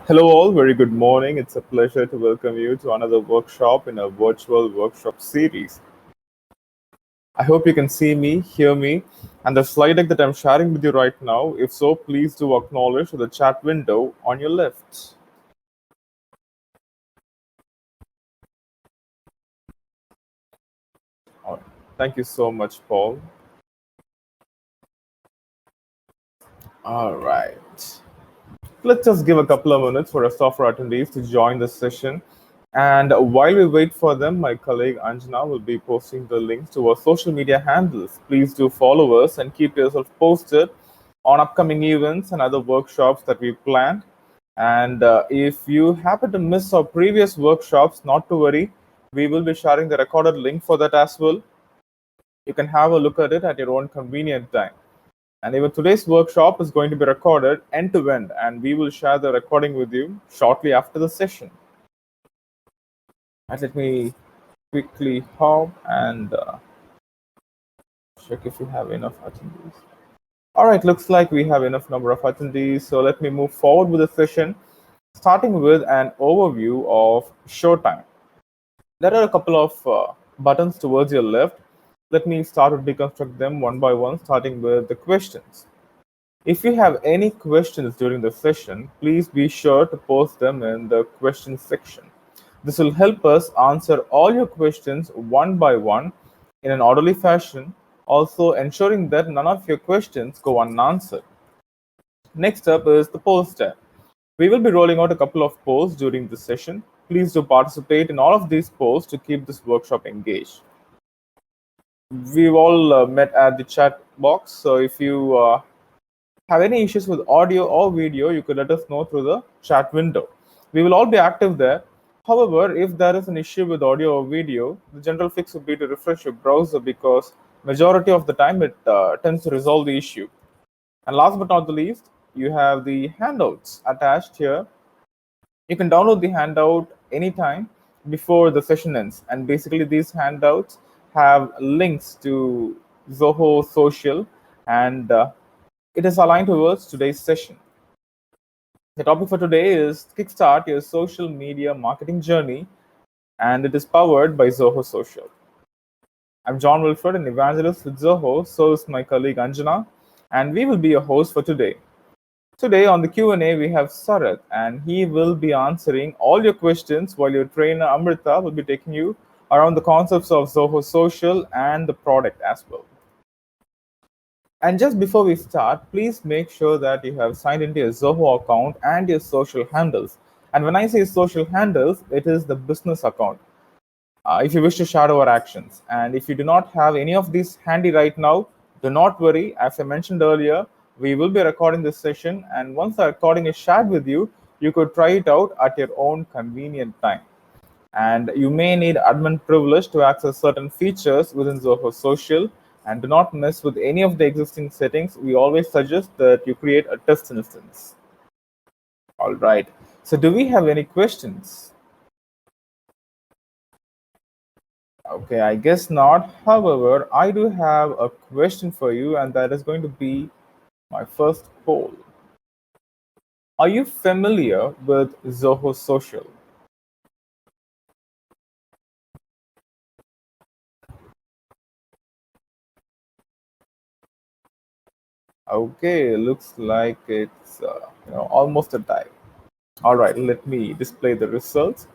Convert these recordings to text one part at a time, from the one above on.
Hello, all. Very good morning. It's a pleasure to welcome you to another workshop in a virtual workshop series. I hope you can see me, hear me, and the slide deck that I'm sharing with you right now. If so, please do acknowledge the chat window on your left. All right. Thank you so much, Paul. All right. Let's just give a couple of minutes for our software attendees to join the session. And while we wait for them, my colleague Anjana will be posting the links to our social media handles. Please do follow us and keep yourself posted on upcoming events and other workshops that we planned. And if you happen to miss our previous workshops, not to worry, we will be sharing the recorded link for that as well. You can have a look at it at your own convenient time. And even today's workshop is going to be recorded end to end, and we will share the recording with you shortly after the session. And let me quickly hop and check if we have enough attendees. All right, looks like we have enough number of attendees. So let me move forward with the session, starting with an overview of showtime. There are a couple of buttons towards your left. Let me start to deconstruct them one by one, starting with the questions. If you have any questions during the session, please be sure to post them in the questions section. This will help us answer all your questions one by one in an orderly fashion, also ensuring that none of your questions go unanswered. Next up is the polls tab. We will be rolling out a couple of polls during this session. Please do participate in all of these polls to keep this workshop engaged. We've all met at the chat box, so if you have any issues with audio or video, you could let us know through the chat window. We will all be active there. However, if there is an issue with audio or video, the general fix would be to refresh your browser, because majority of the time it tends to resolve the issue. And last but not the least, you have the handouts attached here. You can download the handout anytime before the session ends. And basically, these handouts have links to Zoho Social, and it is aligned towards today's session. The topic for today is Kickstart Your Social Media Marketing Journey, and it is powered by Zoho Social. I'm John Wilfred, an evangelist with Zoho, so is my colleague Anjana, and we will be your host for today. Today on the Q&A, we have Sarath, and he will be answering all your questions, while your trainer Amrita will be taking you around the concepts of Zoho Social and the product as well. And just before we start, please make sure that you have signed into your Zoho account and your social handles. And when I say social handles, it is the business account. If you wish to shadow our actions. And if you do not have any of these handy right now, do not worry. As I mentioned earlier, we will be recording this session, and once the recording is shared with you, you could try it out at your own convenient time. And you may need admin privilege to access certain features within Zoho Social, and do not mess with any of the existing settings. We always suggest that you create a test instance. All right. So do we have any questions? Okay, I guess not. However, I do have a question for you, and that is going to be my first poll. Are you familiar with Zoho Social? Okay, looks like it's almost a tie. All right, let me display the results.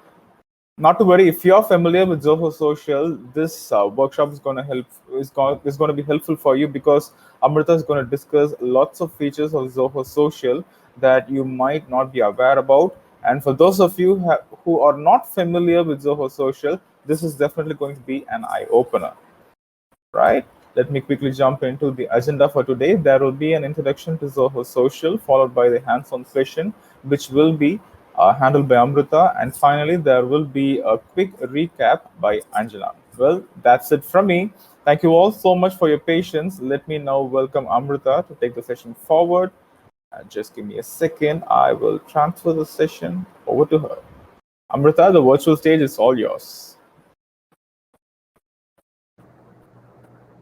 Not to worry, if you're familiar with Zoho Social, this workshop is going to be helpful for you, because Amrita is going to discuss lots of features of Zoho Social that you might not be aware about. And for those of you who are not familiar with Zoho Social, this is definitely going to be an eye opener. Right? Let me quickly jump into the agenda for today. There will be an introduction to Zoho Social, followed by the hands-on session, which will be handled by Amrita. And finally, there will be a quick recap by Anjana. Well, that's it from me. Thank you all so much for your patience. Let me now welcome Amrita to take the session forward. Just give me a second. I will transfer the session over to her. Amrita, the virtual stage is all yours.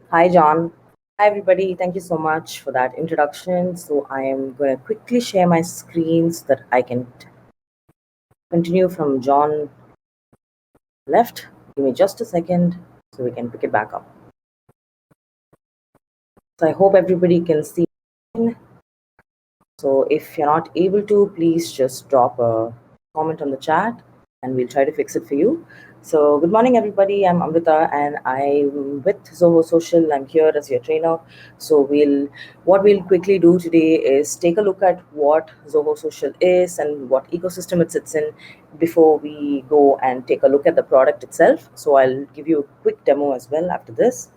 Hi, John. Hi, everybody. Thank you so much for that introduction. So I am going to quickly share my screen so that I can continue from John left. Give me just a second so we can pick it back up. So I hope everybody can see. So if you're not able to, please just drop a comment on the chat and we'll try to fix it for you. So good morning, everybody. I'm Amrita and I'm with Zoho Social. I'm here as your trainer. So what we'll quickly do today is take a look at what Zoho Social is and what ecosystem it sits in before we go and take a look at the product itself. So I'll give you a quick demo as well after this.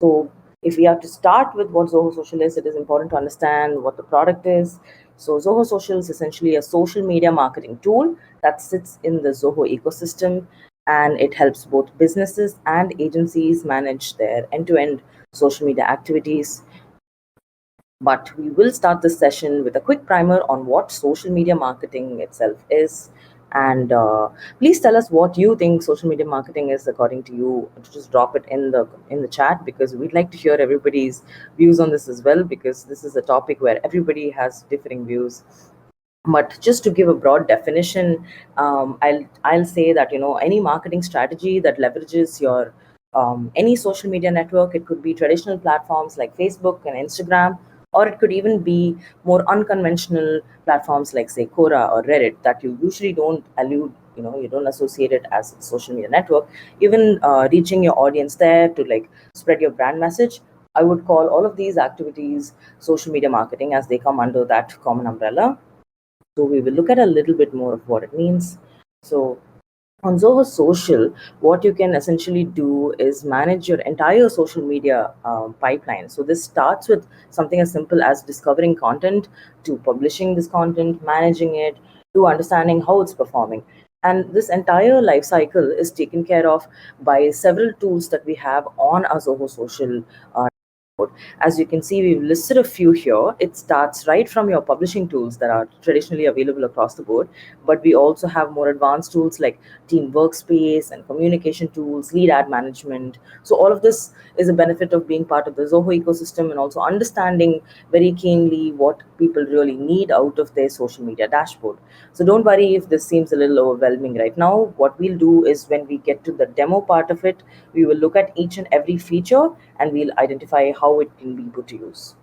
So if we have to start with what Zoho Social is, it is important to understand what the product is. So Zoho Social is essentially a social media marketing tool that sits in the Zoho ecosystem, and it helps both businesses and agencies manage their end-to-end social media activities. But we will start this session with a quick primer on what social media marketing itself is. And please tell us what you think social media marketing is according to you. Just drop it in the chat, because we'd like to hear everybody's views on this as well, because this is a topic where everybody has differing views. But just to give a broad definition, I'll say that any marketing strategy that leverages your any social media network. It could be traditional platforms like Facebook and Instagram, or it could even be more unconventional platforms like, say, Quora or Reddit, that you usually don't allude, you don't associate it as a social media network. Even reaching your audience there to like spread your brand message, I would call all of these activities social media marketing, as they come under that common umbrella. So we will look at a little bit more of what it means. So on Zoho Social, what you can essentially do is manage your entire social media pipeline. So this starts with something as simple as discovering content, to publishing this content, managing it, to understanding how it's performing. And this entire life cycle is taken care of by several tools that we have on our Zoho Social. As you can see, we've listed a few here. It starts right from your publishing tools that are traditionally available across the board, but we also have more advanced tools like team workspace and communication tools, lead ad management. So all of this is a benefit of being part of the Zoho ecosystem, and also understanding very keenly what people really need out of their social media dashboard. So don't worry if this seems a little overwhelming right now. What we'll do is, when we get to the demo part of it, we will look at each and every feature and we'll identify how it can be put to use.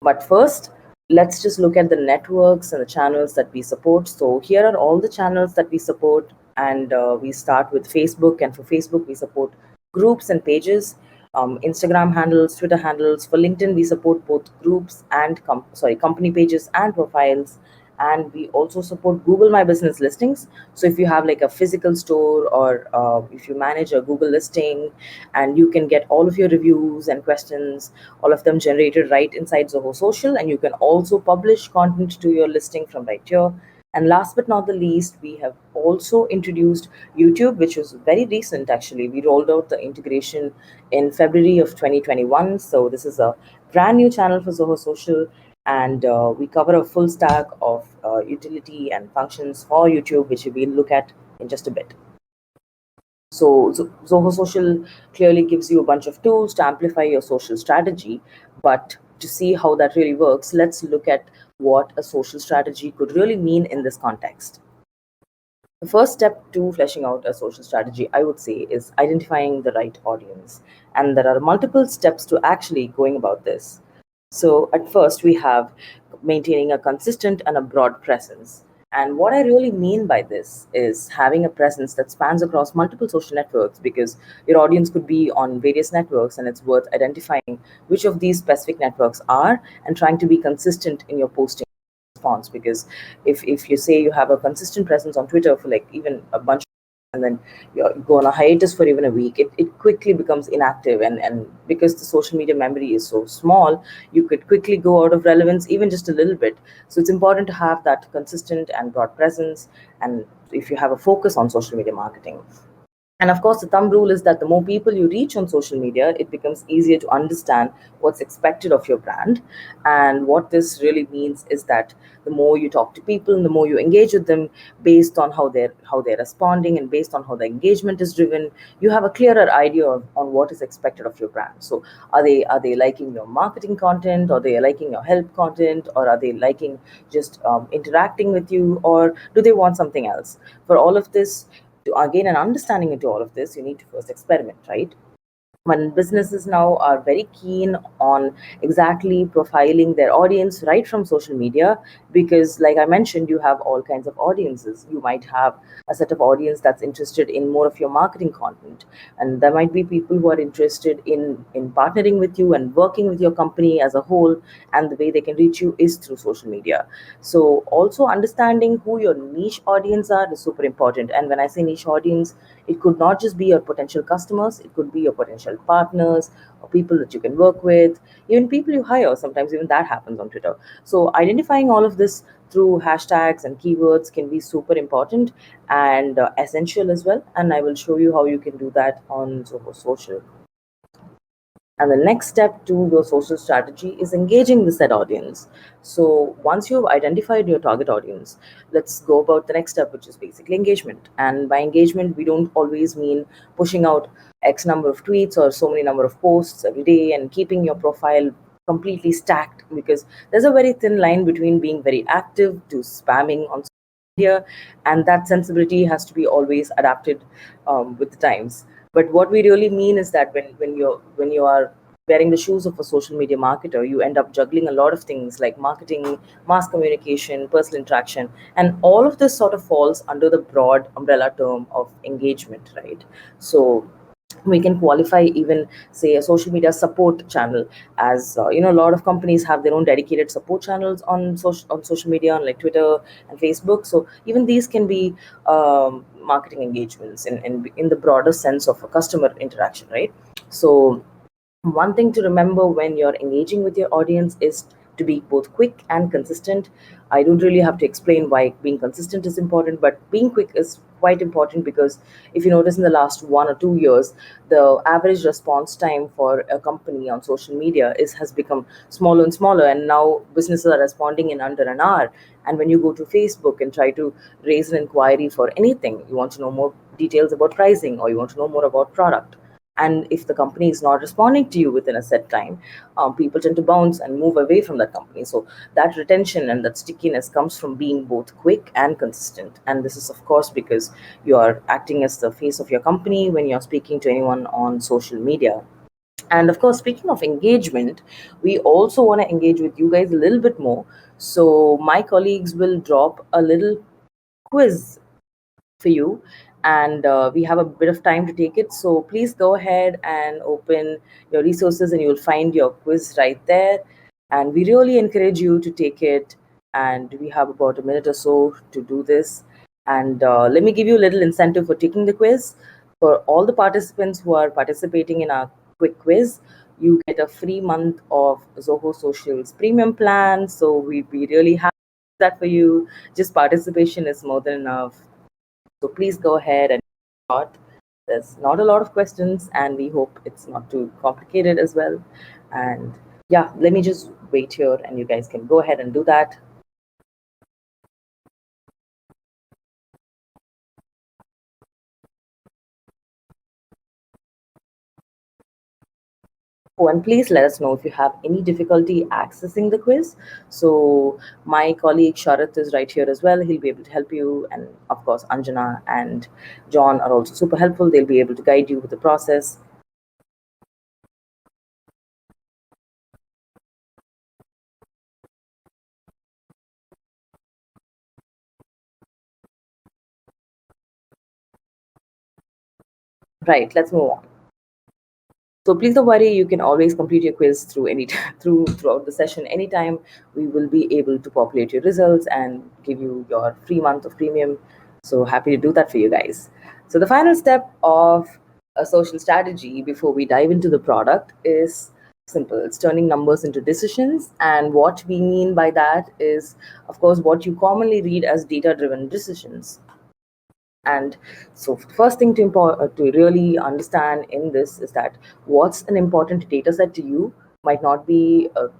But first, let's just look at the networks and the channels that we support. So here are all the channels that we support, and we start with Facebook. And for Facebook, we support groups and pages, Instagram handles, Twitter handles. For LinkedIn, we support both groups and company pages and profiles. And we also support Google My Business listings. So if you have like a physical store, or if you manage a Google listing, and you can get all of your reviews and questions, all of them generated right inside Zoho Social, and you can also publish content to your listing from right here. And last but not the least, we have also introduced YouTube, which was very recent actually. We rolled out the integration in February of 2021. So this is a brand new channel for Zoho Social, and we cover a full stack of utility and functions for YouTube, which we'll look at in just a bit. So Zoho Social clearly gives you a bunch of tools to amplify your social strategy. But to see how that really works, let's look at what a social strategy could really mean in this context. The first step to fleshing out a social strategy, I would say, is identifying the right audience. And there are multiple steps to actually going about this. So at first, we have maintaining a consistent and a broad presence. And what I really mean by this is having a presence that spans across multiple social networks, because your audience could be on various networks, and it's worth identifying which of these specific networks are, and trying to be consistent in your posting response. Because if you say you have a consistent presence on Twitter for like even a bunch, and then you go on a hiatus for even a week, it quickly becomes inactive. And because the social media memory is so small, you could quickly go out of relevance even just a little bit. So it's important to have that consistent and broad presence, and if you have a focus on social media marketing. And of course, the thumb rule is that the more people you reach on social media, it becomes easier to understand what's expected of your brand. And what this really means is that the more you talk to people and the more you engage with them based on how they're responding and based on how the engagement is driven, you have a clearer idea on what is expected of your brand. So are they liking your marketing content, or they are liking your help content, or are they liking just interacting with you, or do they want something else? For all of this, to gain an understanding into all of this, you need to first experiment, right? When businesses now are very keen on exactly profiling their audience right from social media, because like I mentioned, you have all kinds of audiences. You might have a set of audience that's interested in more of your marketing content, and there might be people who are interested in partnering with you and working with your company as a whole, and the way they can reach you is through social media. So also understanding who your niche audience are is super important. And when I say niche audience, it could not just be your potential customers, it could be your potential partners or people that you can work with, even people you hire. Sometimes even that happens on Twitter. So identifying all of this through hashtags and keywords can be super important and essential as well. And I will show you how you can do that on Zoho Social. And the next step to your social strategy is engaging the said audience. So once you've identified your target audience, let's go about the next step, which is basically engagement. And by engagement, we don't always mean pushing out X number of tweets or so many number of posts every day and keeping your profile completely stacked, because there's a very thin line between being very active to spamming on media, and that sensibility has to be always adapted with the times. But what we really mean is that when you are wearing the shoes of a social media marketer, you end up juggling a lot of things like marketing, mass communication, personal interaction, and all of this sort of falls under the broad umbrella term of engagement, right? So we can qualify even say a social media support channel as a lot of companies have their own dedicated support channels on social media, on like Twitter and Facebook. So even these can be marketing engagements in the broader sense of a customer interaction, right? So one thing to remember when you're engaging with your audience is to be both quick and consistent. I don't really have to explain why being consistent is important, but being quick is quite important, because if you notice in the last 1 or 2 years, the average response time for a company on social media has become smaller and smaller, and now businesses are responding in under an hour. And when you go to Facebook and try to raise an inquiry for anything, you want to know more details about pricing, or you want to know more about product, and if the company is not responding to you within a set time, people tend to bounce and move away from that company. So that retention and that stickiness comes from being both quick and consistent. And this is of course because you are acting as the face of your company when you're speaking to anyone on social media. And of course, speaking of engagement, we also want to engage with you guys a little bit more. So my colleagues will drop a little quiz for you, and we have a bit of time to take it. So please go ahead and open your resources and you'll find your quiz right there, and we really encourage you to take it. And we have about a minute or so to do this. And let me give you a little incentive for taking the quiz. For all the participants who are participating in our quick quiz, you get a free month of Zoho Social's premium plan. So we really have that for you. Just participation is more than enough. So please go ahead and start. There's not a lot of questions, and we hope it's not too complicated as well. And yeah, let me just wait here, and you guys can go ahead and do that. Oh, and please let us know if you have any difficulty accessing the quiz. So my colleague Sharath is right here as well. He'll be able to help you. And of course, Anjana and John are also super helpful. They'll be able to guide you with the process. Right, let's move on. So please don't worry, you can always complete your quiz through any throughout the session anytime. We will be able to populate your results and give you your free month of premium. So happy to do that for you guys. So the final step of a social strategy before we dive into the product is simple. It's turning numbers into decisions. And what we mean by that is, of course, what you commonly read as data driven decisions. And so first thing to really understand in this is that what's an important data set to you might not be of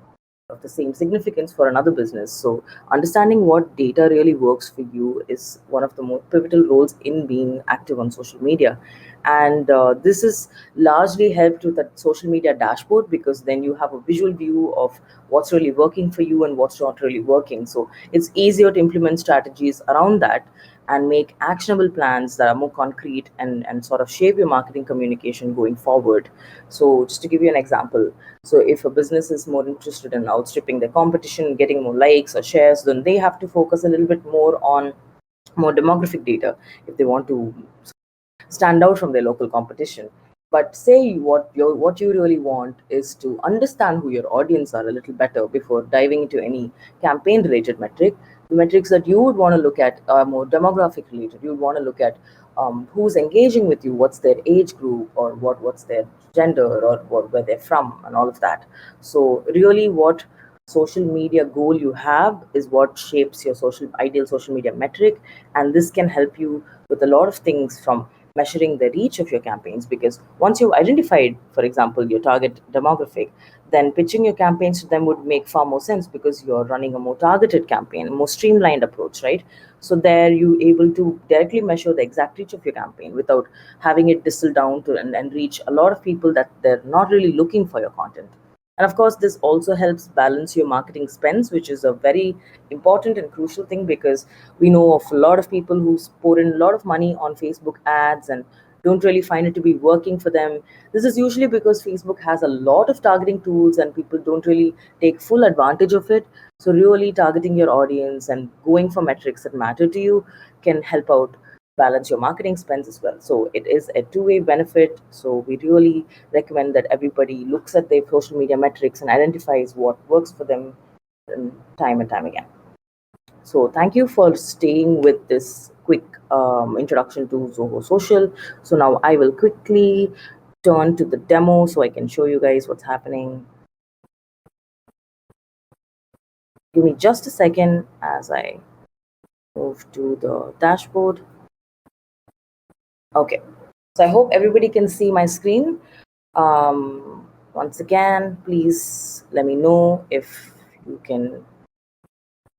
the same significance for another business. So understanding what data really works for you is one of the most pivotal roles in being active on social media. And this is largely helped with that social media dashboard, because then you have a visual view of what's really working for you and what's not really working. So it's easier to implement strategies around that and make actionable plans that are more concrete and sort of shape your marketing communication going forward. So just to give you an example, so if a business is more interested in outstripping their competition, getting more likes or shares, then they have to focus a little bit more on more demographic data if they want to stand out from their local competition. But say what you really want is to understand who your audience are a little better before diving into any campaign related metric. The metrics that you would want to look at are more demographic related. You would want to look at who's engaging with you, what's their age group, or what's their gender, or where they're from, and all of that. So really, what social media goal you have is what shapes your ideal social media metric. And this can help you with a lot of things, from measuring the reach of your campaigns, because once you've identified, for example, your target demographic, then pitching your campaigns to them would make far more sense, because you're running a more targeted campaign, a more streamlined approach, right? So there you able to directly measure the exact reach of your campaign without having it distill down to and reach a lot of people that they're not really looking for your content. And of course, this also helps balance your marketing spends, which is a very important and crucial thing, because we know of a lot of people who pour in a lot of money on Facebook ads and don't really find it to be working for them. This is usually because Facebook has a lot of targeting tools and people don't really take full advantage of it. So, really targeting your audience and going for metrics that matter to you can help out balance your marketing spends as well. So it is a two-way benefit. So we really recommend that everybody looks at their social media metrics and identifies what works for them time and time again. So thank you for staying with this quick introduction to Zoho Social. So now I will quickly turn to the demo so I can show you guys what's happening. Give me just a second as I move to the dashboard. Okay, so I hope everybody can see my screen. Once again, please let me know if you can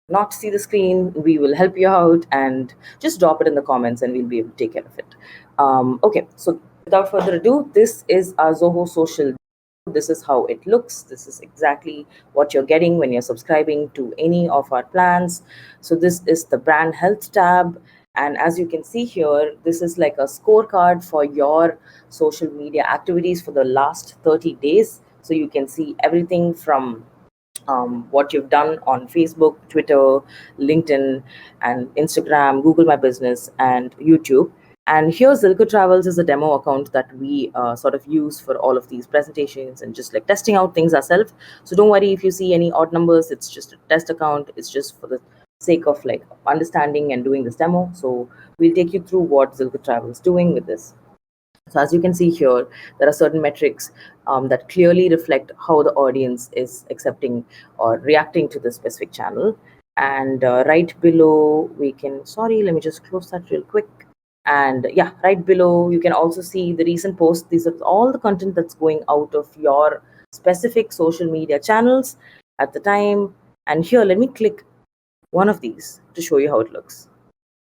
not see the screen. We will help you out, and just drop it in the comments and we'll be able to take care of it. Okay, so without further ado, this is our Zoho Social. This is how it looks. This is exactly what you're getting when you're subscribing to any of our plans. So this is the brand health tab. And as you can see here, this is like a scorecard for your social media activities for the last 30 days. So you can see everything from what you've done on Facebook, Twitter, LinkedIn, and Instagram, Google My Business, and YouTube. And here, Zilko Travels is a demo account that we sort of use for all of these presentations and just like testing out things ourselves. So don't worry if you see any odd numbers, it's just a test account. It's just for the sake of like understanding and doing this demo. So we'll take you through what Zilko Travel is doing with this. So as you can see here, there are certain metrics that clearly reflect how the audience is accepting or reacting to the specific channel. And right below, we can, sorry, let me just close that real quick. And yeah, right below, you can also see the recent posts. These are all the content that's going out of your specific social media channels at the time. And here, let me click one of these to show you how it looks.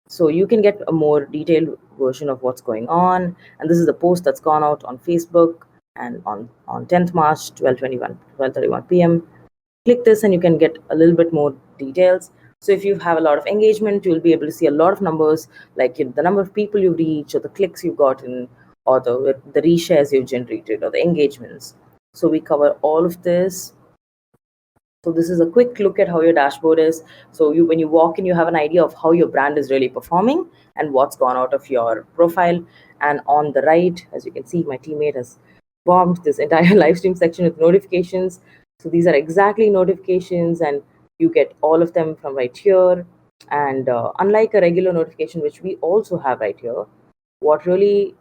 So you can get a more detailed version of what's going on. And this is the post that's gone out on Facebook and on 10th March, 12:31 p.m. Click this and you can get a little bit more details. So if you have a lot of engagement, you'll be able to see a lot of numbers, like the number of people you reach, or the clicks you've gotten, or the reshares you've generated, or the engagements. So we cover all of this. So this is a quick look at how your dashboard is. So when you walk in, you have an idea of how your brand is really performing and what's gone out of your profile. And on the right, as you can see, my teammate has bombed this entire live stream section with notifications. So these are exactly notifications, and you get all of them from right here. And unlike a regular notification, which we also have right here, what really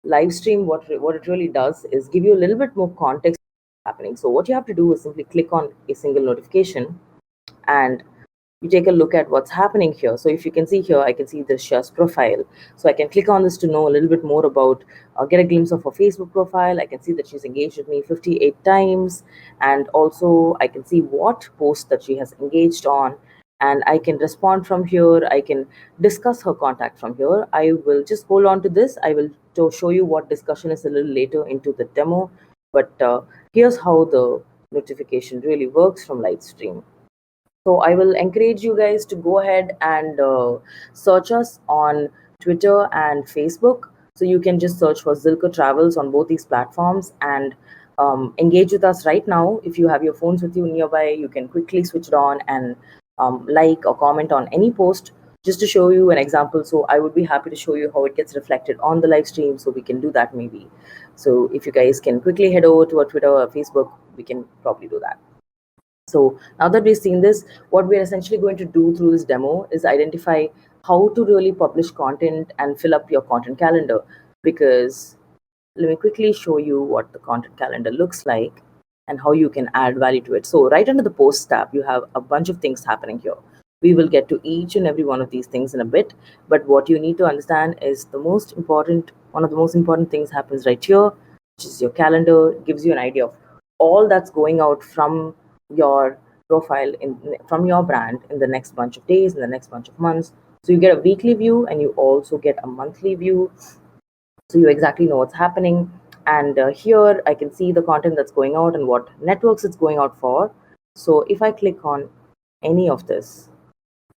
live stream, what it really does is give you a little bit more context happening. So what you have to do is simply click on a single notification, and you take a look at what's happening here. So if you can see here, I can see this shares profile. So I can click on this to know a little bit more about, get a glimpse of her Facebook profile. I can see that she's engaged with me 58 times. And also I can see what post that she has engaged on. And I can respond from here. I can discuss her contact from here. I will just hold on to this. I will show you what discussion is a little later into the demo. But here's how the notification really works from Livestream. So I will encourage you guys to go ahead and search us on Twitter and Facebook. So you can just search for Zilker Travels on both these platforms and engage with us right now. If you have your phones with you nearby, you can quickly switch it on and like or comment on any post, just to show you an example. So I would be happy to show you how it gets reflected on the live stream. So we can do that maybe. So if you guys can quickly head over to our Twitter or Facebook, we can probably do that. So now that we've seen this, what we're essentially going to do through this demo is identify how to really publish content and fill up your content calendar. Because let me quickly show you what the content calendar looks like and how you can add value to it. So right under the post tab, you have a bunch of things happening here. We will get to each and every one of these things in a bit, but what you need to understand is one of the most important things happens right here, which is your calendar. It gives you an idea of all that's going out from your profile from your brand in the next bunch of days, in the next bunch of months. So you get a weekly view and you also get a monthly view, so you exactly know what's happening. And here I can see the content that's going out and what networks it's going out for. So if I click on any of this,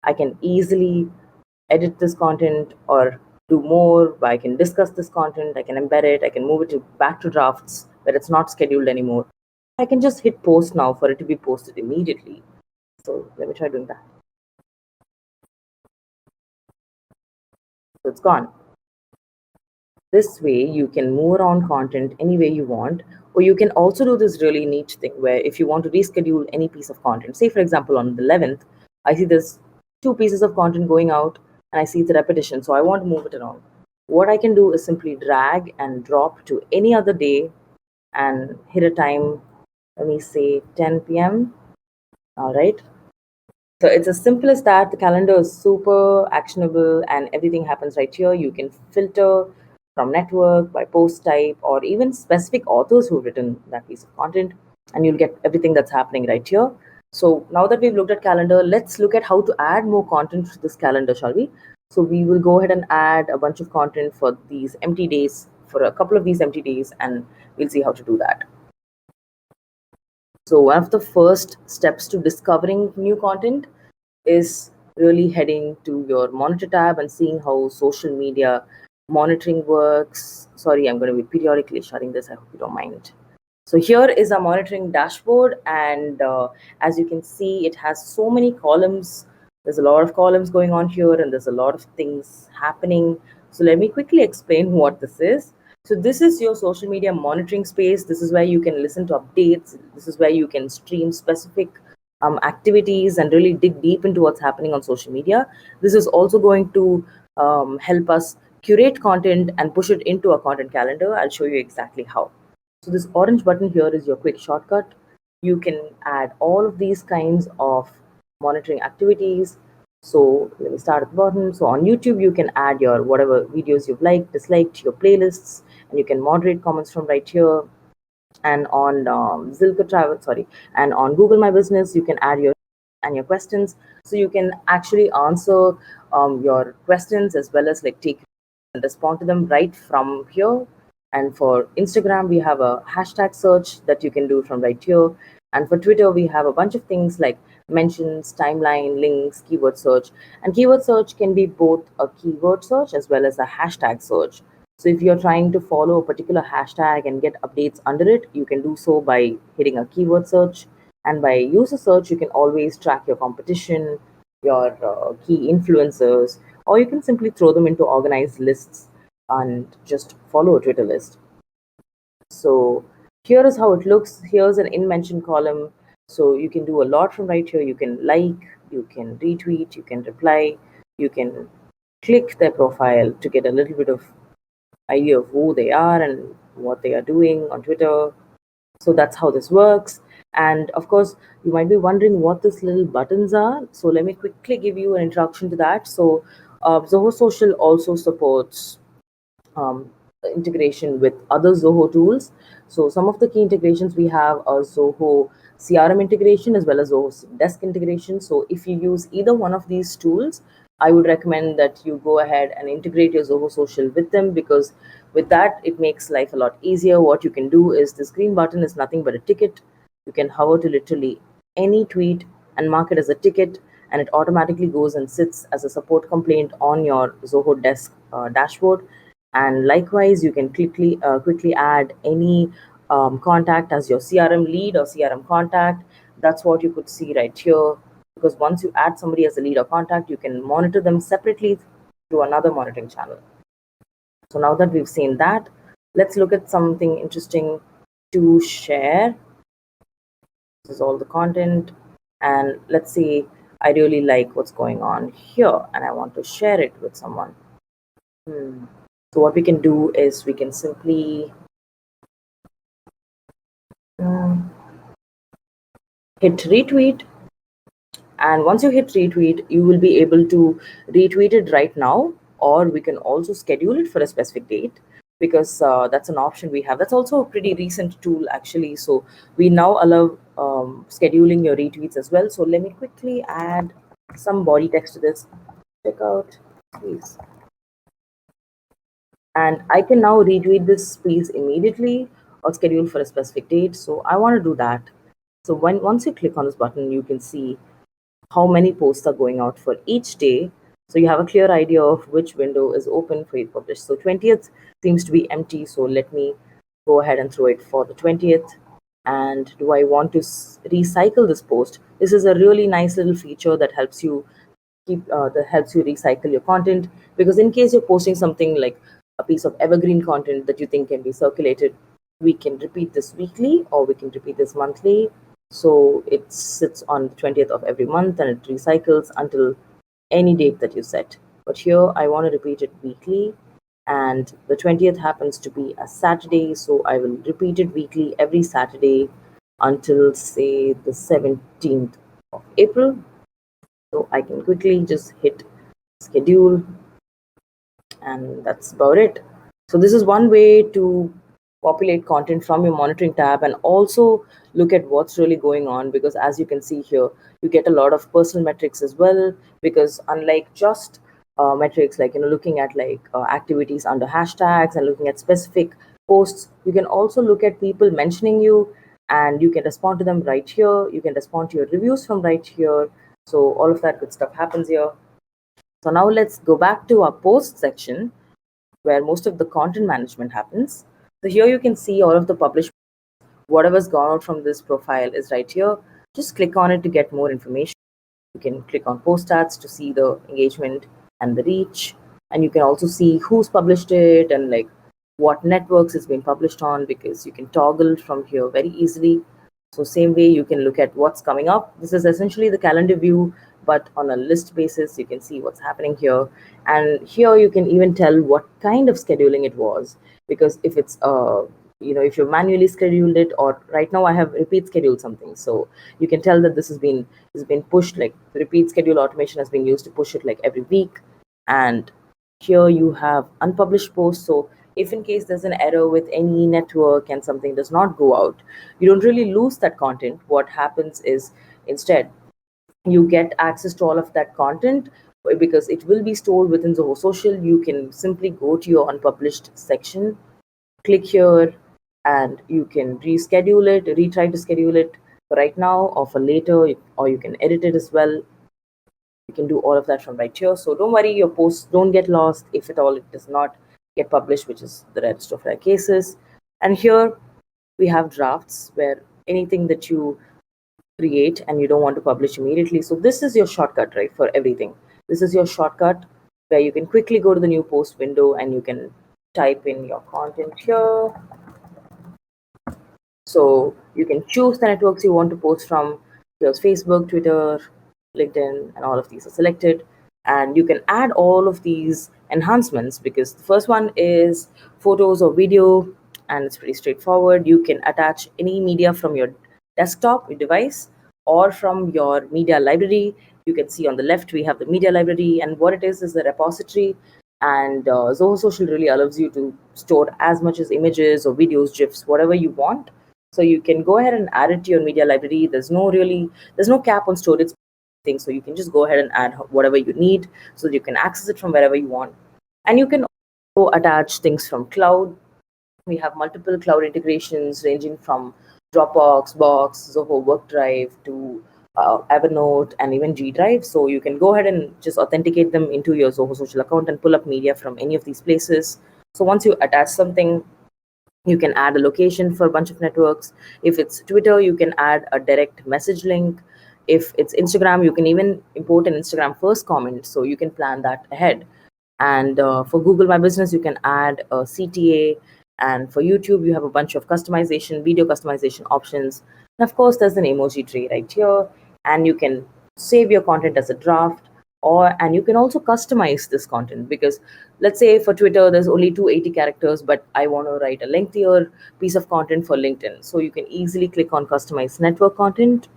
I can easily edit this content or do more. I can discuss this content, I can embed it, I can move it back to drafts where it's not scheduled anymore. I can just hit post now for it to be posted immediately. So let me try doing that. So it's gone. This way you can move around content any way you want, or you can also do this really neat thing where if you want to reschedule any piece of content, say for example on the 11th, I see there's two pieces of content going out and I see the repetition, so I want to move it around. What I can do is simply drag and drop to any other day and hit a time, let me say 10 p.m. All right. So it's as simple as that. The calendar is super actionable and everything happens right here. You can filter from network, by post type, or even specific authors who've written that piece of content, and you'll get everything that's happening right here. So now that we've looked at calendar, let's look at how to add more content to this calendar, shall we? So we will go ahead and add a bunch of content for these empty days, for a couple of these empty days, and we'll see how to do that. So one of the first steps to discovering new content is really heading to your monitor tab and seeing how social media monitoring works. Sorry, I'm going to be periodically shutting this. I hope you don't mind. So here is our monitoring dashboard, and as you can see, it has so many columns. There's a lot of columns going on here, and there's a lot of things happening. So let me quickly explain what this is. So this is your social media monitoring space. This is where you can listen to updates. This is where you can stream specific activities and really dig deep into what's happening on social media. This is also going to help us curate content and push it into a content calendar. I'll show you exactly how. So this orange button here is your quick shortcut. You can add all of these kinds of monitoring activities. So let me start at the bottom. So on YouTube, you can add your whatever videos you've liked, disliked, your playlists, and you can moderate comments from right here. And on Zilker Travel, sorry, and on Google My Business, you can add your questions. So you can actually answer your questions as well as like take and respond to them right from here. And for Instagram, we have a hashtag search that you can do from right here. And for Twitter, we have a bunch of things like mentions, timeline, links, keyword search. And keyword search can be both a keyword search as well as a hashtag search. So if you're trying to follow a particular hashtag and get updates under it, you can do so by hitting a keyword search. And by user search, you can always track your competition, your key influencers, or you can simply throw them into organized lists and just follow a Twitter list. So here is how it looks. Here's an in mention column. So you can do a lot from right here. You can like, you can retweet, you can reply, you can click their profile to get a little bit of idea of who they are and what they are doing on Twitter. So that's how this works. And of course, you might be wondering what these little buttons are. So let me quickly give you an introduction to that. So Zoho Social also supports um, integration with other Zoho tools. So some of the key integrations we have are Zoho CRM integration as well as Zoho Desk integration. So if you use either one of these tools, I would recommend that you go ahead and integrate your Zoho Social with them, because with that it makes life a lot easier. What you can do is, this green button is nothing but a ticket. You can hover to literally any tweet and mark it as a ticket, and it automatically goes and sits as a support complaint on your Zoho Desk dashboard. And likewise, you can quickly add any contact as your CRM lead or CRM contact. That's what you could see right here, because once you add somebody as a lead or contact, you can monitor them separately through another monitoring channel. So now that we've seen that, let's look at something interesting to share. This is all the content, and let's say I really like what's going on here and I want to share it with someone. So what we can do is we can simply hit retweet, and once you hit retweet, you will be able to retweet it right now, or we can also schedule it for a specific date, because that's an option we have. That's also a pretty recent tool actually. So we now allow scheduling your retweets as well. So let me quickly add some body text to this. Check out, please. And I can now retweet this piece immediately or schedule for a specific date. So I want to do that. So once you click on this button, you can see how many posts are going out for each day. So you have a clear idea of which window is open for you to publish. So 20th seems to be empty. So let me go ahead and throw it for the 20th. And do I want to recycle this post? This is a really nice little feature that helps you that helps you recycle your content, because in case you're posting something like a piece of evergreen content that you think can be circulated, we can repeat this weekly or we can repeat this monthly. So it sits on the 20th of every month and it recycles until any date that you set. But here I want to repeat it weekly, and the 20th happens to be a Saturday, so I will repeat it weekly every Saturday until say the 17th of April. So I can quickly just hit schedule, and that's about it. So this is one way to populate content from your monitoring tab and also look at what's really going on, because as you can see here, you get a lot of personal metrics as well, because unlike just metrics like looking at like activities under hashtags and looking at specific posts, you can also look at people mentioning you, and you can respond to them right here. You can respond to your reviews from right here. So all of that good stuff happens here. So now let's go back to our post section where most of the content management happens. So here you can see all of the published, whatever's gone out from this profile is right here. Just click on it to get more information. You can click on post stats to see the engagement and the reach, and you can also see who's published it and like what networks it's been published on, because you can toggle from here very easily. So same way you can look at what's coming up. This is essentially the calendar view, but on a list basis. You can see what's happening here, and here you can even tell what kind of scheduling it was, because if it's if you manually scheduled it, or right now I have repeat scheduled something, so you can tell that this has been pushed, like the repeat schedule automation has been used to push it like every week. And here you have unpublished posts. So if in case there's an error with any network and something does not go out, you don't really lose that content. What happens is, instead, you get access to all of that content, because it will be stored within Zoho Social. You can simply go to your unpublished section, click here, and you can reschedule it, retry to schedule it for right now or for later, or you can edit it as well. You can do all of that from right here. So don't worry, your posts don't get lost if at all it does not get published, which is the rarest of rare cases. And here we have drafts, where anything that you create and you don't want to publish immediately. So this is your shortcut, right, for everything. This is your shortcut where you can quickly go to the new post window and you can type in your content here. So you can choose the networks you want to post from. Here's Facebook, Twitter, LinkedIn, and all of these are selected. And you can add all of these enhancements, because the first one is photos or video, and it's pretty straightforward. You can attach any media from your desktop device or from your media library. You can see on the left we have the media library, and what it is the repository. And Zoho Social really allows you to store as much as images or videos, GIFs, whatever you want. So you can go ahead and add it to your media library. There's no cap on storage thing, so you can just go ahead and add whatever you need, so you can access it from wherever you want. And you can also attach things from cloud. We have multiple cloud integrations ranging from Dropbox, Box, Zoho Work Drive to Evernote, and even G Drive. So you can go ahead and just authenticate them into your Zoho Social account and pull up media from any of these places. So once you attach something, you can add a location for a bunch of networks. If it's Twitter, you can add a direct message link. If it's Instagram, you can even import an Instagram first comment, so you can plan that ahead. And for Google My Business, you can add a CTA. And for YouTube, you have a bunch of customization, video customization options. And of course, there's an emoji tree right here, and you can save your content as a draft, or and you can also customize this content, because let's say for Twitter there's only 280 characters, but I want to write a lengthier piece of content for LinkedIn. So you can easily click on customize network content,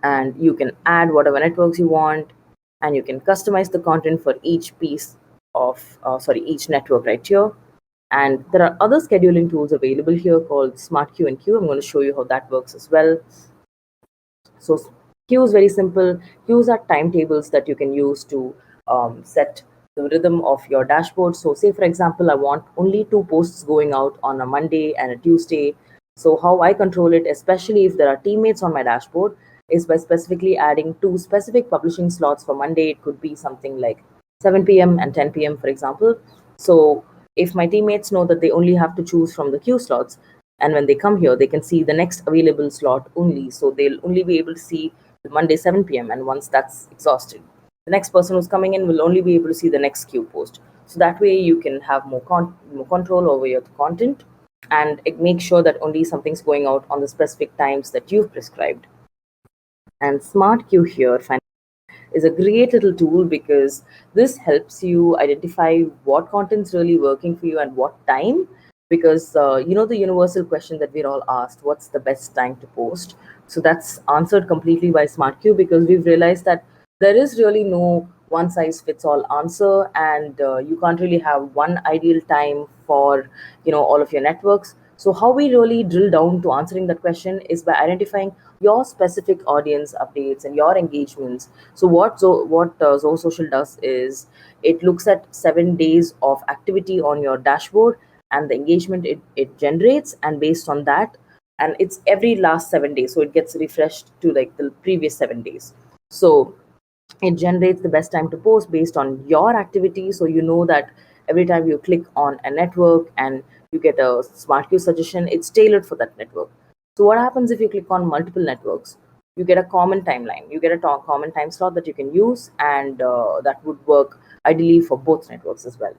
and you can add whatever networks you want, and you can customize the content for each piece of each network right here. And there are other scheduling tools available here called Smart Q and Q. I'm going to show you how that works as well. So queue is very simple. Queues are timetables that you can use to set the rhythm of your dashboard. So say for example, I want only 2 posts going out on a Monday and a Tuesday. So how I control it, especially if there are teammates on my dashboard, is by specifically adding 2 specific publishing slots for Monday. It could be something like 7 p.m. and 10 p.m., for example. So if my teammates know that they only have to choose from the queue slots, and when they come here they can see the next available slot only, so they'll only be able to see the Monday 7 p.m., and once that's exhausted, the next person who's coming in will only be able to see the next queue post. So that way you can have more control over your content, and it makes sure that only something's going out on the specific times that you've prescribed. And Smart Queue here is a great little tool, because this helps you identify what content's really working for you and what time. Because the universal question that we're all asked, what's the best time to post? So that's answered completely by SmartQ, because we've realized that there is really no one size fits all answer, and you can't really have one ideal time for all of your networks. So how we really drill down to answering that question is by identifying your specific audience updates and your engagements. So what Zoho Social does is it looks at 7 days of activity on your dashboard and the engagement it generates, and based on that, and it's every last 7 days, so it gets refreshed to like the previous 7 days. So it generates the best time to post based on your activity. So you know that every time you click on a network and you get a smart queue suggestion, it's tailored for that network. So what happens if you click on multiple networks? You get a common timeline, you get a common time slot that you can use, and that would work ideally for both networks as well.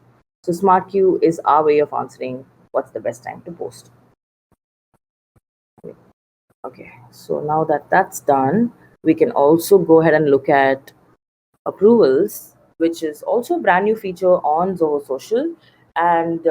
So smart queue is our way of answering what's the best time to post. Okay, so now that that's done, we can also go ahead and look at approvals, which is also a brand new feature on Zoho Social. And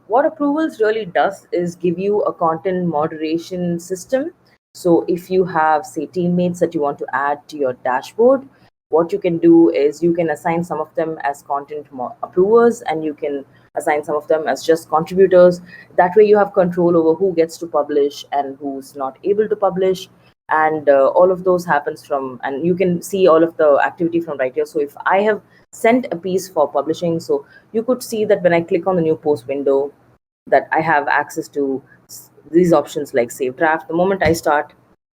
what approvals really does is give you a content moderation system. So if you have, say, teammates that you want to add to your dashboard, what you can do is you can assign some of them as content approvers, and you can assign some of them as just contributors. That way you have control over who gets to publish and who's not able to publish. And all of those happens from, and you can see all of the activity from right here. So if I have sent a piece for publishing, so you could see that when I click on the new post window, that I have access to these options like save draft. The moment I start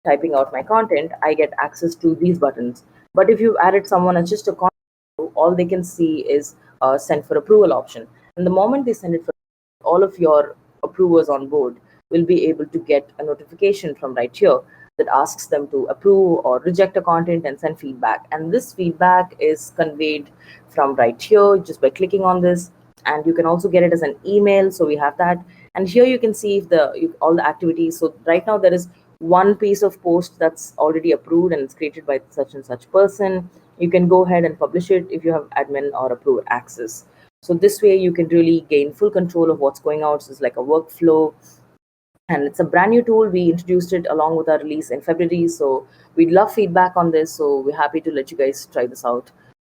typing out my content, I get access to these buttons. But if you've added someone as just a content, all they can see is send for approval option. And the moment they send it for, all of your approvers on board will be able to get a notification from right here that asks them to approve or reject a content and send feedback. And this feedback is conveyed from right here just by clicking on this. And you can also get it as an email. So we have that. And here you can see if all the activities. So right now there is one piece of post that's already approved and it's created by such and such person. You can go ahead and publish it if you have admin or approver access. So this way you can really gain full control of what's going out. So it's like a workflow, and it's a brand new tool. We introduced it along with our release in February, so we'd love feedback on this. So we're happy to let you guys try this out.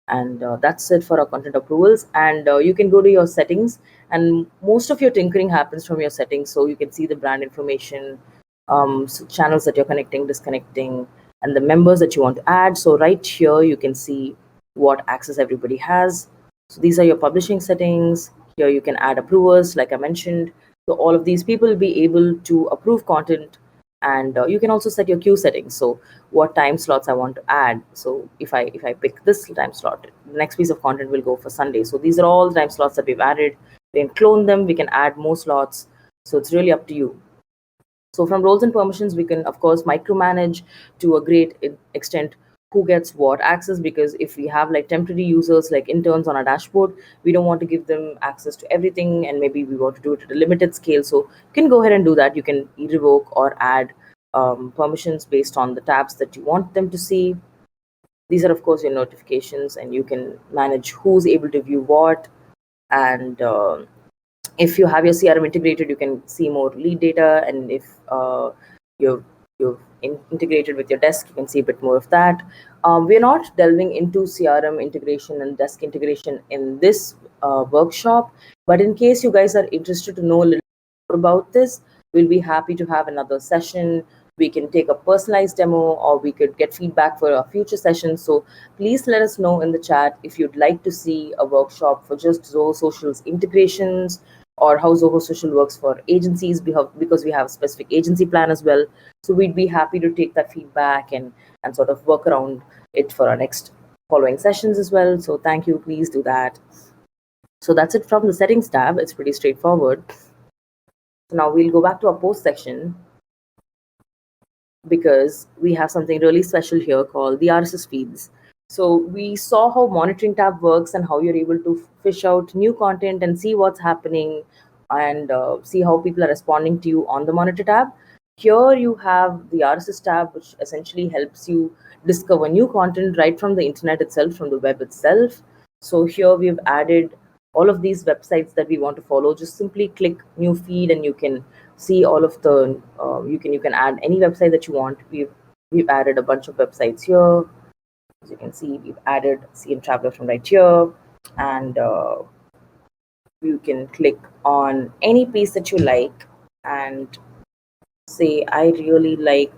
And that's it for our content approvals. And you can go to your settings, and most of your tinkering happens from your settings. So you can see the brand information, so channels that you're connecting, disconnecting, and the members that you want to add. So right here you can see what access everybody has. So these are your publishing settings. Here you can add approvers, like I mentioned. So all of these people will be able to approve content, and you can also set your queue settings. So what time slots I want to add. So if I pick this time slot, the next piece of content will go for Sunday. So these are all the time slots that we've added. We can clone them. We can add more slots. So it's really up to you. So from roles and permissions, we can of course micromanage to a great extent who gets what access, because if we have like temporary users like interns on our dashboard, we don't want to give them access to everything, and maybe we want to do it at a limited scale. So you can go ahead and do that. You can revoke or add permissions based on the tabs that you want them to see. These are of course your notifications, and you can manage who's able to view what. And if you have your CRM integrated, you can see more lead data, and if you've integrated with your desk, you can see a bit more of that. We're not delving into CRM integration and desk integration in this workshop, but in case you guys are interested to know a little more about this, we'll be happy to have another session. We can take a personalized demo, or we could get feedback for a future session. So please let us know in the chat if you'd like to see a workshop for just Zoho Social's integrations, or how Zoho Social works for agencies, because we have a specific agency plan as well. So we'd be happy to take that feedback and sort of work around it for our next following sessions as well. So thank you, please do that. So that's it from the settings tab. It's pretty straightforward. So now we'll go back to our post section, because we have something really special here called the RSS feeds. So we saw how monitoring tab works and how you're able to fish out new content and see what's happening, and see how people are responding to you on the monitor tab. Here you have the RSS tab, which essentially helps you discover new content right from the internet itself, from the web itself. So here we've added all of these websites that we want to follow. Just simply click new feed, and you can see all of the you can add any website that you want. We've added a bunch of websites here. As you can see, we've added CM Traveler from right here, and you can click on any piece that you like and say, I really like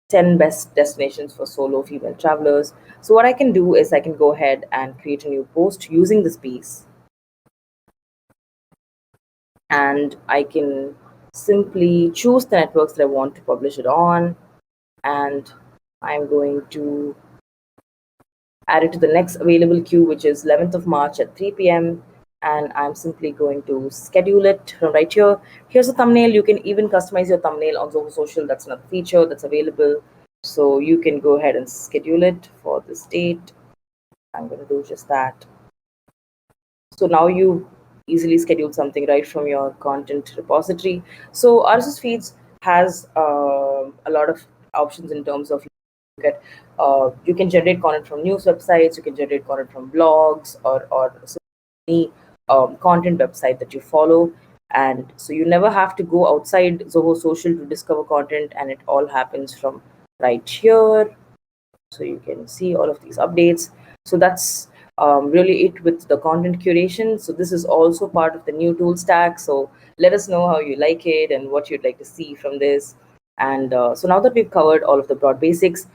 10 best destinations for solo female travelers. So what I can do is I can go ahead and create a new post using this piece, and I can simply choose the networks that I want to publish it on, and I'm going to add it to the next available queue, which is 11th of March at 3 p.m. And I'm simply going to schedule it from right here. Here's a thumbnail. You can even customize your thumbnail on Zoho Social. That's another feature that's available. So you can go ahead and schedule it for this date. I'm going to do just that. So now you easily schedule something right from your content repository. So RSS feeds has a lot of options in terms of you can generate content from news websites, you can generate content from blogs, or any content website that you follow. And so you never have to go outside Zoho Social to discover content, and it all happens from right here. So you can see all of these updates. So that's really it with the content curation. So this is also part of the new tool stack. So let us know how you like it and what you'd like to see from this. And so now that we've covered all of the broad basics,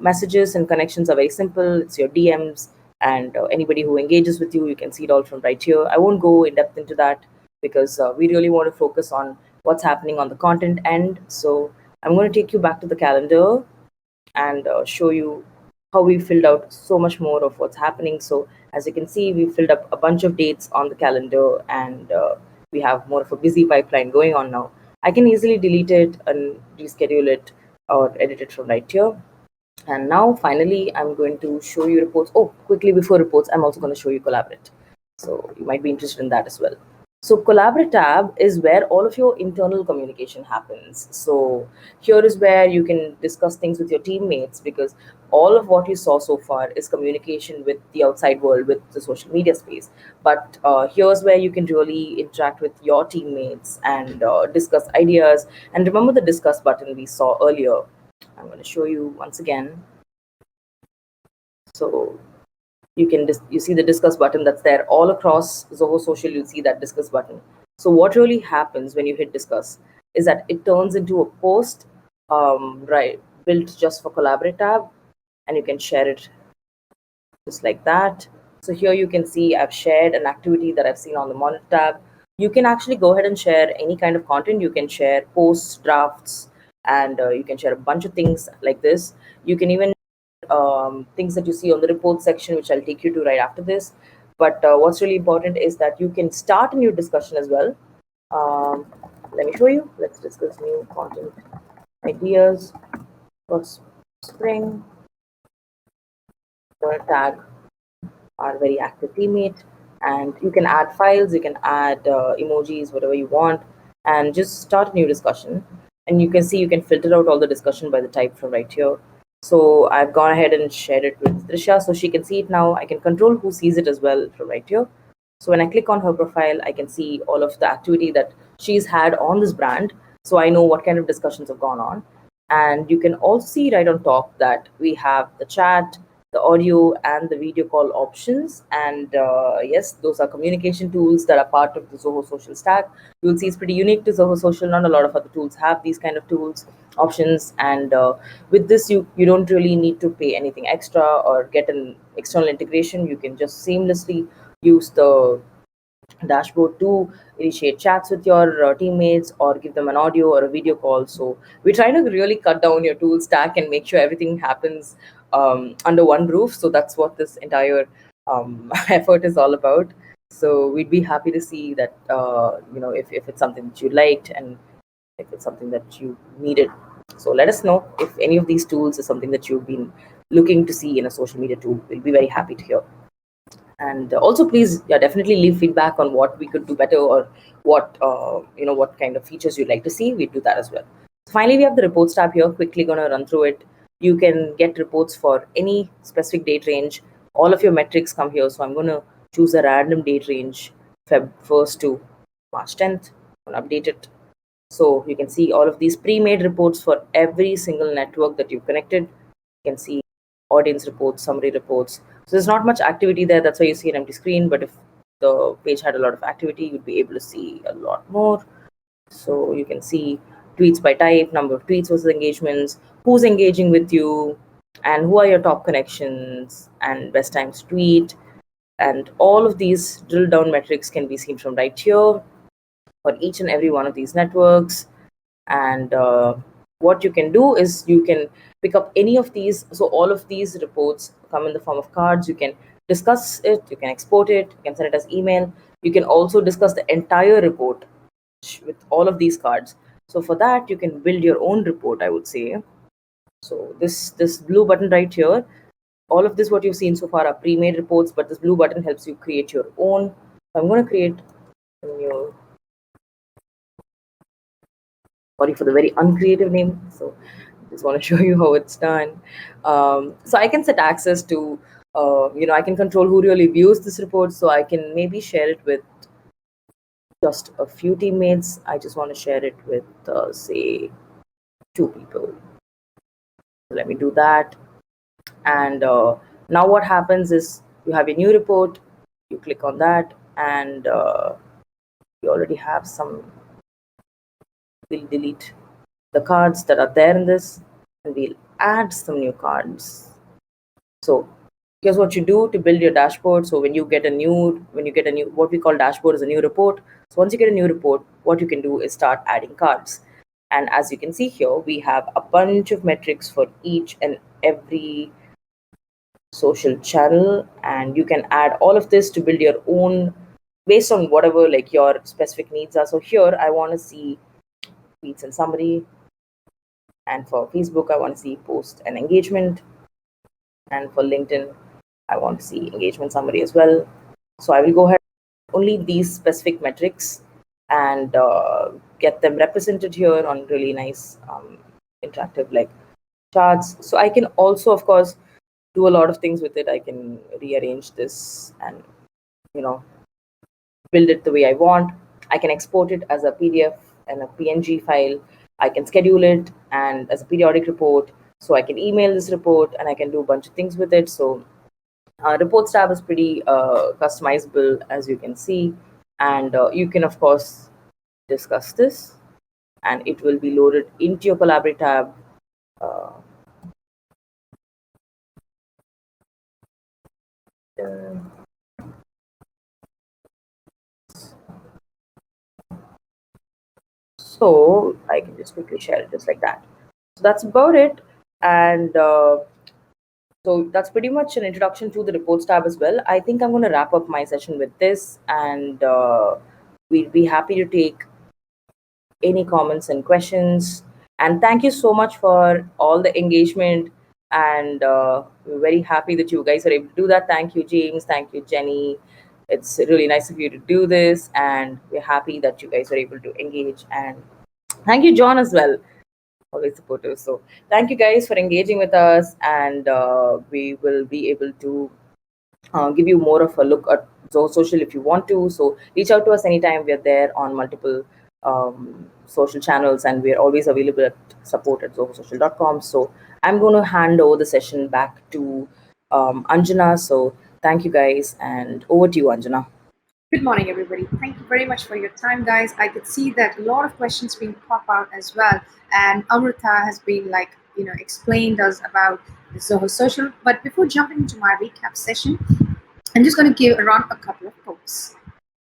messages and connections are very simple. It's your DMs, and anybody who engages with you, you can see it all from right here. I won't go in depth into that, because we really want to focus on what's happening on the content end. So I'm going to take you back to the calendar and show you how we filled out so much more of what's happening. So as you can see, we filled up a bunch of dates on the calendar, and we have more of a busy pipeline going on now. I can easily delete it and reschedule it or edit it from right here. And now finally, I'm going to show you reports. Oh, quickly before reports, I'm also going to show you Collaborate. So you might be interested in that as well. So Collaborate tab is where all of your internal communication happens. So here is where you can discuss things with your teammates, because all of what you saw so far is communication with the outside world, with the social media space. But here's where you can really interact with your teammates and discuss ideas. And remember the discuss button we saw earlier. I'm going to show you once again. So you see the discuss button that's there all across Zoho Social. You'll see that discuss button. So what really happens when you hit discuss is that it turns into a post, right, built just for Collaborate tab, and you can share it just like that. So here you can see I've shared an activity that I've seen on the monitor tab. You can actually go ahead and share any kind of content. You can share posts, drafts, and you can share a bunch of things like this. You can even things that you see on the report section, which I'll take you to right after this. But what's really important is that you can start a new discussion as well. Um, Let me show you. Let's discuss new content ideas for spring. Going to tag our very active teammate, and you can add files, you can add emojis, whatever you want, and just start a new discussion. And you can see you can filter out all the discussion by the type from right here. So I've gone ahead and shared it with Trisha so she can see it now. I can control who sees it as well from right here. So when I click on her profile, I can see all of the activity that she's had on this brand. So I know what kind of discussions have gone on. And you can also see right on top that we have the chat, the audio, and the video call options. And yes, those are communication tools that are part of the Zoho Social stack. You'll see it's pretty unique to Zoho Social. Not a lot of other tools have these kind of tools, options. And with this, you don't really need to pay anything extra or get an external integration. You can just seamlessly use the dashboard to initiate chats with your teammates or give them an audio or a video call. So we're trying to really cut down your tool stack and make sure everything happens under one roof. So that's what this entire effort is all about. So we'd be happy to see that if it's something that you liked and if it's something that you needed. So let us know if any of these tools is something that you've been looking to see in a social media tool. We'll be very happy to hear. And also please, yeah, definitely leave feedback on what we could do better, or what kind of features you'd like to see. We do that as well. Finally, we have the reports tab here. Quickly going to run through it. You can get reports for any specific date range. All of your metrics come here. So I'm going to choose a random date range, Feb 1st to March 10th, and update it. So you can see all of these pre-made reports for every single network that you've connected. You can see audience reports, summary reports. So there's not much activity there. That's why you see an empty screen. But if the page had a lot of activity, you'd be able to see a lot more. So you can see tweets by type, number of tweets versus engagements, who's engaging with you, and who are your top connections, and best times tweet. And all of these drill down metrics can be seen from right here for each and every one of these networks. And what you can do is you can pick up any of these. So all of these reports come in the form of cards. You can discuss it, you can export it, you can send it as email. You can also discuss the entire report with all of these cards. So for that, you can build your own report, I would say. So this blue button right here, all of this what you've seen so far are pre-made reports, but this blue button helps you create your own. So I'm going to create a new, sorry for the very uncreative name. So just want to show you how it's done. So I can set access to, I can control who really views this report. So I can maybe share it with just a few teammates. I just want to share it with, say, 2 people. So let me do that. And now what happens is you have a new report. You click on that, and you already have some. We'll delete the cards that are there in this, and we'll add some new cards. So here's what you do to build your dashboard. So when you get a new, what we call dashboard is a new report. So once you get a new report, what you can do is start adding cards. And as you can see here, we have a bunch of metrics for each and every social channel, and you can add all of this to build your own based on whatever like your specific needs are. So here I want to see tweets and summary, and for Facebook I want to see post and engagement, and for LinkedIn I want to see engagement summary as well. So I will go ahead only these specific metrics and get them represented here on really nice interactive like charts. So I can also, of course, do a lot of things with it. I can rearrange this and you know build it the way I want. I can export it as a PDF and a PNG file. I can schedule it and as a periodic report. So I can email this report and I can do a bunch of things with it. So Reports tab is pretty customizable, as you can see, and you can of course discuss this, and it will be loaded into your Collaborate tab. Uh, so I can just quickly share it just like that. So that's about it, and so that's pretty much an introduction to the Reports tab as well. I think I'm going to wrap up my session with this, and we'd be happy to take any comments and questions. And thank you so much for all the engagement. And we're very happy that you guys are able to do that. Thank you, James. Thank you, Jenny. It's really nice of you to do this. And we're happy that you guys are able to engage. And thank you, John, as well. Always supportive. So thank you guys for engaging with us. And we will be able to give you more of a look at Zoho Social if you want to. So reach out to us anytime. We're there on multiple social channels and we're always available at support@zohosocial.com. So I'm going to hand over the session back to Anjana. So thank you guys and over to you, Anjana. Good morning, everybody. Thank you very much for your time, guys. I could see that a lot of questions being pop out as well, and Amrita has been explained us about the Zoho Social. But before jumping into my recap session, I'm just going to give around a couple of quotes.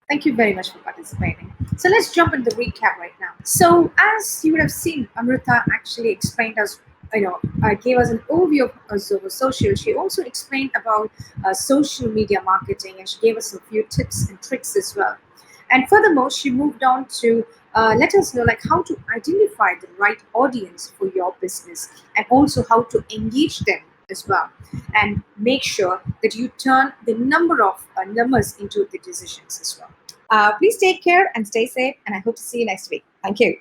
Thank you very much for participating. So let's jump into the recap right now. So as you would have seen, Amrita actually explained us, gave us an overview of Zoho Social. She also explained about social media marketing, and she gave us a few tips and tricks as well. And furthermore, she moved on to let us know like how to identify the right audience for your business, and also how to engage them as well, and make sure that you turn the number of numbers into the decisions as well. Please take care and stay safe, and I hope to see you next week. Thank you.